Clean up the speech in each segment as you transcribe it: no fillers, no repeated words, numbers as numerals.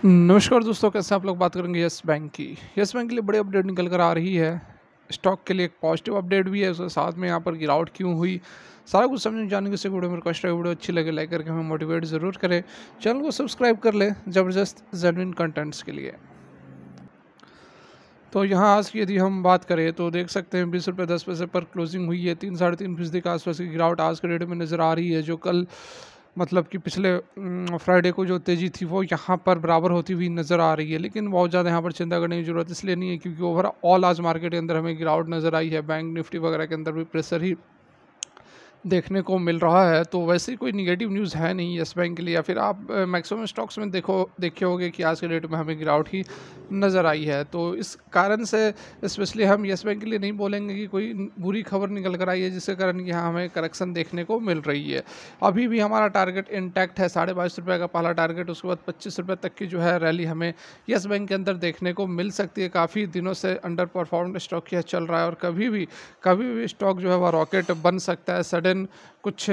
नमस्कार दोस्तों, कैसे आप लोग बात करेंगे यस बैंक की। यस बैंक के लिए बड़ी अपडेट निकल कर आ रही है। स्टॉक के लिए एक पॉजिटिव अपडेट भी है, उसके साथ में यहाँ पर गिरावट क्यों हुई, सारा कुछ समझने जानने के से वीडियो में रिक्वेस्ट है। वीडियो अच्छी लगे लाइक करके हमें मोटिवेट ज़रूर करें, चैनल को सब्सक्राइब कर ले ज़बरदस्त जेन्युइन कंटेंट्स के लिए। तो यहाँ आज की यदि हम बात करें तो देख सकते हैं 20 रुपये 10 पैसे पर क्लोजिंग हुई है। 3-3.5% के आसपास की गिरावट आज के डेट में नज़र आ रही है, जो कल मतलब कि पिछले फ्राइडे को जो तेज़ी थी वो यहाँ पर बराबर होती हुई नज़र आ रही है। लेकिन बहुत ज़्यादा यहाँ पर चिंता करने की ज़रूरत इसलिए नहीं है, क्योंकि ओवरऑल आज मार्केट के अंदर हमें गिरावट नज़र आई है। बैंक निफ्टी वगैरह के अंदर भी प्रेशर ही देखने को मिल रहा है। तो वैसे कोई निगेटिव न्यूज़ है नहीं यस बैंक के लिए। या फिर आप मैक्सिमम स्टॉक्स में देखे होंगे कि आज के डेट में हमें गिरावट ही नज़र आई है। तो इस कारण से स्पेशली हम यस बैंक के लिए नहीं बोलेंगे कि कोई बुरी खबर निकल कर आई है, जिसके कारण यहाँ हमें करेक्शन देखने को मिल रही है। अभी भी हमारा टारगेट इंटैक्ट है, 22.5 रुपये का पहला टारगेट। उसके बाद 25 रुपये तक की जो है रैली हमें यस बैंक के अंदर देखने को मिल सकती है। काफ़ी दिनों से अंडर परफॉर्म्ड स्टॉक यह चल रहा है, और कभी भी स्टॉक जो है वह रॉकेट बन सकता है। सडन कुछ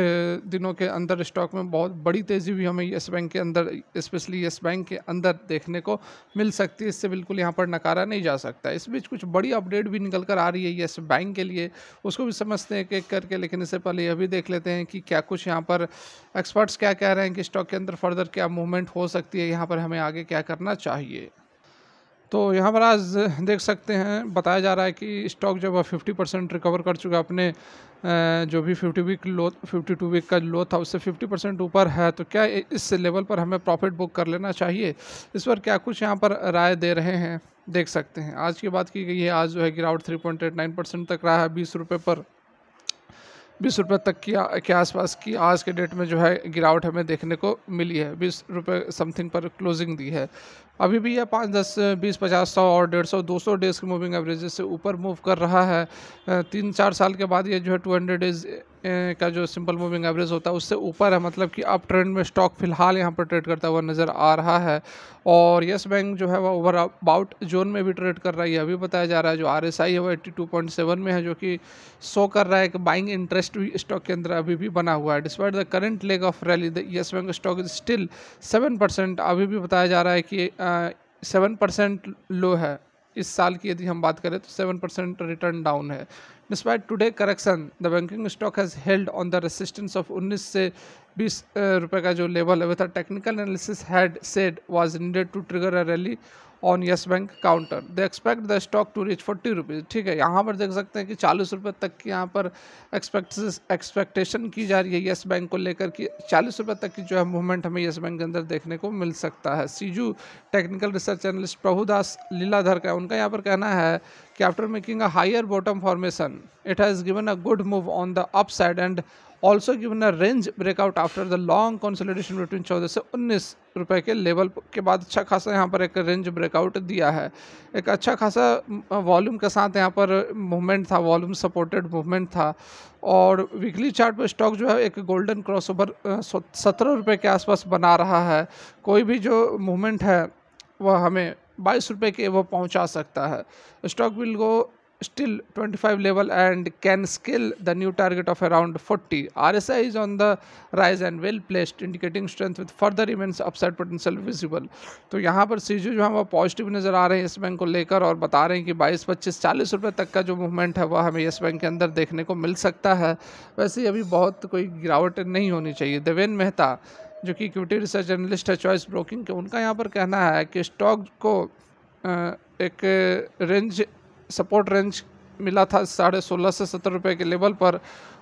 दिनों के अंदर स्टॉक में बहुत बड़ी तेज़ी भी हमें यस बैंक के अंदर, स्पेशली यस बैंक के अंदर देखने को मिल सकती है। इससे बिल्कुल यहाँ पर नकारा नहीं जा सकता। इस बीच कुछ बड़ी अपडेट भी निकल कर आ रही है यस बैंक के लिए, उसको भी समझते हैं एक एक करके। लेकिन इससे पहले यह भी देख लेते हैं कि क्या कुछ यहाँ पर एक्सपर्ट्स क्या कह रहे हैं कि स्टॉक के अंदर फर्दर क्या मूवमेंट हो सकती है, यहाँ पर हमें आगे क्या करना चाहिए। तो यहाँ पर आज देख सकते हैं बताया जा रहा है कि स्टॉक जब 50% रिकवर कर चुका है अपने जो भी 52 वीक का लो था उससे 50% ऊपर है। तो क्या इस लेवल पर हमें प्रॉफिट बुक कर लेना चाहिए, इस पर क्या कुछ यहाँ पर राय दे रहे हैं, देख सकते हैं। आज की बात की गई है, आज जो है गिरावट 3.89% तक रहा है। 20 रुपये तक की के आसपास की आज के डेट में जो है गिरावट हमें देखने को मिली है। 20 रुपये समथिंग पर क्लोजिंग दी है। अभी भी यह 5, 10, 20, 50, 100 और 150, 200 डेज़ की मूविंग एवरेजेस से ऊपर मूव कर रहा है। 3-4 साल के बाद ये जो है 200 डेज़ का जो सिंपल मूविंग एवरेज होता है उससे ऊपर है। मतलब कि अप ट्रेंड में स्टॉक फिलहाल यहाँ पर ट्रेड करता हुआ नज़र आ रहा है। और यस बैंक जो है वह ओवर अबाउट जोन में भी ट्रेड कर रही है। अभी बताया जा रहा है जो RSI है वो 82.7 में है, जो कि शो कर रहा है कि बाइंग इंटरेस्ट भी स्टॉक के अंदर अभी भी बना हुआ है। Despite the current leg of rally the yes bank stock is still 7%। अभी भी बताया जा रहा है कि 7% लो है। इस साल की यदि हम बात करें तो 7% रिटर्न डाउन है। Despite today correction the banking stock has held on the resistance of 19 से 20 रुपये का जो लेवल है with technical analysis had said was needed to trigger a rally on Yes Bank counter. They expect the stock to reach 40 rupees. ठीक है, यहाँ पर देख सकते हैं कि 40 रुपये तक की यहाँ पर एक्सपेक्टेशन की जा रही है यस बैंक को लेकर कि 40 रुपये तक की जो है मूवमेंट हमें यस बैंक के अंदर देखने को मिल सकता है। सीजू technical research analyst Prabhudas Lilladher का उनका यहाँ पर कहना है कि after making a higher bottom formation it has given a good move on the upside and also given a range breakout after the long consolidation between 14 से 19 रुपये के लेवल के बाद अच्छा खासा यहाँ पर एक रेंज ब्रेकआउट दिया है। एक अच्छा खासा वॉल्यूम के साथ यहाँ पर मूवमेंट था, वॉल्यूम सपोर्टेड मूवमेंट था। और वीकली चार्ट पर स्टॉक जो है एक गोल्डन क्रॉसओवर 17 रुपये के आसपास बना रहा है। कोई भी जो मूवमेंट है वह हमें 22 रुपये के वो पहुंचा सकता है। Stock will go still 25 level and can scale the new target of around 40. RSI is on the rise and well placed, indicating strength with further immense upside potential visible. तो यहाँ पर सीजू जो है वो पॉजिटिव नज़र आ रहे हैं इस बैंक को लेकर, और बता रहे हैं कि 22, 25, 40 रुपये तक का जो मूवमेंट है वह हमें इस बैंक के अंदर देखने को मिल सकता है। वैसे अभी बहुत कोई गिरावट नहीं होनी चाहिए। देवेन मेहता जो कि इक्विटी रिसर्च एनालिस्ट है चॉइस ब्रोकिंग के, उनका यहाँ पर कहना है कि स्टॉक को एक रेंज सपोर्ट रेंज मिला था 16.5 से 17 रुपये के लेवल पर।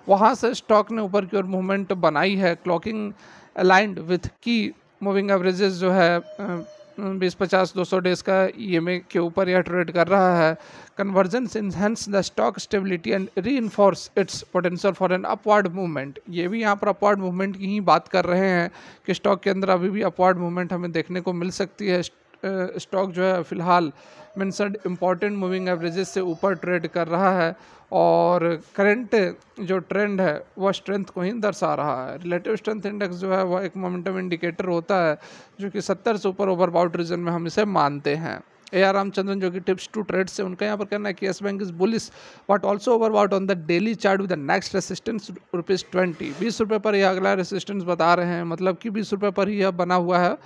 वहाँ से स्टॉक ने ऊपर की ओर मूवमेंट बनाई है। क्लॉकिंग अलाइंड विथ की मूविंग एवरेजेस जो है 20, 50, 200 डेज का EMA के ऊपर यह ट्रेड कर रहा है। Convergence enhance the stock stability and reinforce it's potential for an upward movement. ये भी यहाँ पर अपवर्ड मूवमेंट की ही बात कर रहे हैं कि स्टॉक के अंदर अभी भी अपवर्ड मूवमेंट हमें देखने को मिल सकती है। स्टॉक जो है फिलहाल मेंशन्ड इम्पॉर्टेंट मूविंग एवरेजेस से ऊपर ट्रेड कर रहा है, और करंट जो ट्रेंड है वह स्ट्रेंथ को ही दर्शा रहा है। रिलेटिव स्ट्रेंथ इंडेक्स जो है वह एक मोमेंटम इंडिकेटर होता है, जो कि 70 से ऊपर ओवरबाउट रीजन में हम इसे मानते हैं। AR रामचंद्रन जो कि टिप्स टू ट्रेड से, उनका यहाँ पर कहना है कि yes bank is bullish but also overbought on the daily chart with the next resistance ₹20। 20 रुपये पर यह अगला रेसिस्टेंस बता रहे हैं, मतलब कि 20 रुपये पर ही यह बना हुआ है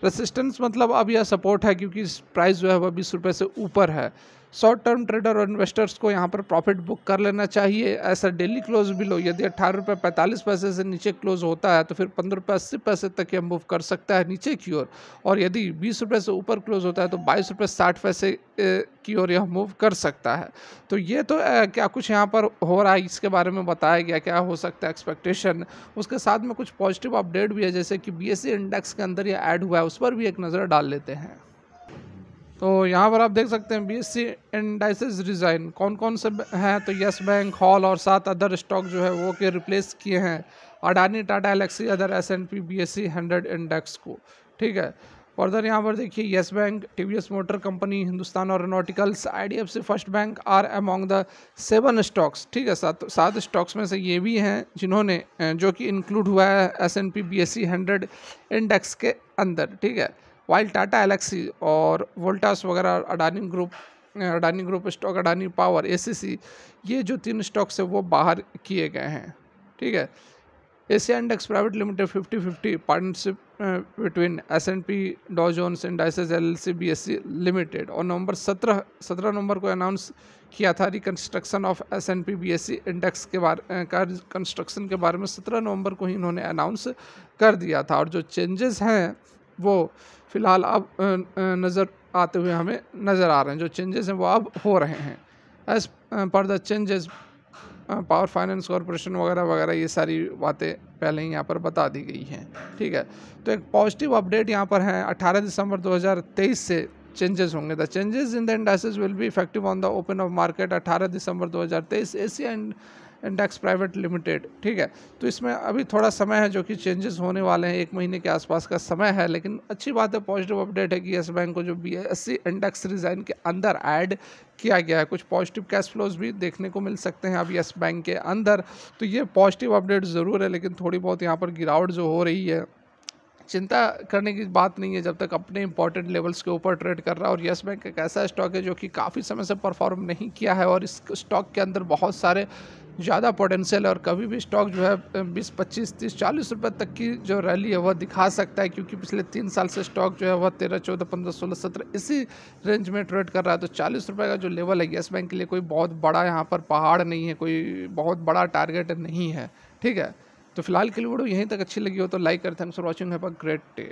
रेसिस्टेंस मतलब अब यह सपोर्ट है क्योंकि प्राइस जो है वह 20 रुपये से ऊपर है। शॉर्ट टर्म ट्रेडर और इन्वेस्टर्स को यहाँ पर प्रॉफिट बुक कर लेना चाहिए। ऐसा डेली क्लोज भी लो, यदि 18 रुपये 45 पैसे से नीचे क्लोज होता है तो फिर 15 रुपये 80 पैसे तक यह मूव कर सकता है नीचे की ओर, और यदि 20 रुपये से ऊपर क्लोज होता है तो 22 रुपये 60 पैसे की ओर यह मूव कर सकता है। तो ये तो क्या कुछ यहाँ पर हो रहा है इसके बारे में बताया गया, क्या हो सकता है एक्सपेक्टेशन। उसके साथ में कुछ पॉजिटिव अपडेट भी है, जैसे कि BSE इंडेक्स के अंदर ये ऐड हुआ है, उस पर भी एक नज़र डाल लेते हैं। तो यहाँ पर आप देख सकते हैं BSE इंडाइसेस रिजाइन कौन कौन से हैं, तो यस बैंक, हॉल और 7 अदर स्टॉक जो है वो के रिप्लेस किए हैं Adani, Tata Elxsi, other S&P BSE 100 index को। ठीक है, फर्दर यहाँ पर देखिए Yes Bank, TVS motor company, Hindustan aeronauticals, IDFC first bank are among the 7 stocks. ठीक है, 7 स्टॉक्स में से ये भी हैं जिन्होंने जो कि इंक्लूड हुआ है S&P BSE 100 इंडेक्स के अंदर। ठीक है, वाइल टाटा एलेक्सी और वोल्टास वगैरह, Adani group stock, Adani power, ACC, ये जो 3 स्टॉक्स है वो बाहर किए गए हैं। ठीक है, Asia index private limited 50-50 partnership between S&P Dow Jones indices LLC BSE limited, और नवंबर 17 नवंबर को अनाउंस किया था reconstruction of S&P BSE index के बारे कंस्ट्रक्शन के बारे में 17 नवंबर को ही इन्होंने अनाउंस कर दिया था। और जो चेंजेस हैं वो फिलहाल अब नज़र आते हुए हमें नज़र आ रहे हैं, जो चेंजेस हैं वो अब हो रहे हैं as per the changes. Power finance corporation वगैरह वगैरह ये सारी बातें पहले ही यहाँ पर बता दी गई हैं। ठीक है, तो एक पॉजिटिव अपडेट यहाँ पर है, 18 दिसंबर 2023 से चेंजेस होंगे। The changes in the indices will be effective on the open of market 18 December 2023 Asia index private limited. ठीक है, तो इसमें अभी थोड़ा समय है जो कि चेंजेस होने वाले हैं, 1 महीने के आसपास का समय है, लेकिन अच्छी बात है, पॉजिटिव अपडेट है कि यस बैंक को जो BSE इंडेक्स रिजाइन के अंदर ऐड किया गया है। कुछ पॉजिटिव कैश फ्लोज भी देखने को मिल सकते हैं अब यस बैंक के अंदर, तो ये पॉजिटिव अपडेट ज़रूर है, लेकिन थोड़ी बहुत यहाँ पर गिरावट जो हो रही है चिंता करने की बात नहीं है जब तक अपने इंपॉर्टेंट लेवल्स के ऊपर ट्रेड कर रहा है। और यस बैंक एक ऐसा स्टॉक है जो कि काफ़ी समय से परफॉर्म नहीं किया है, और इस स्टॉक के अंदर बहुत सारे ज़्यादा पोटेंशियल है, और कभी भी स्टॉक जो है 20, 25, 30, 40 रुपये तक की जो रैली है वह दिखा सकता है, क्योंकि पिछले 3 साल से स्टॉक जो है वह 13, 14, 15, 16, 17 इसी रेंज में ट्रेड कर रहा है। तो 40 रुपये का जो लेवल है यस बैंक के लिए कोई बहुत बड़ा यहाँ पर पहाड़ नहीं है, कोई बहुत बड़ा टारगेट नहीं है। ठीक है, तो फिलहाल के लिए वीडियो यहीं तक अच्छी लगी हो तो लाइक करें। Thanks for watching, have a great day.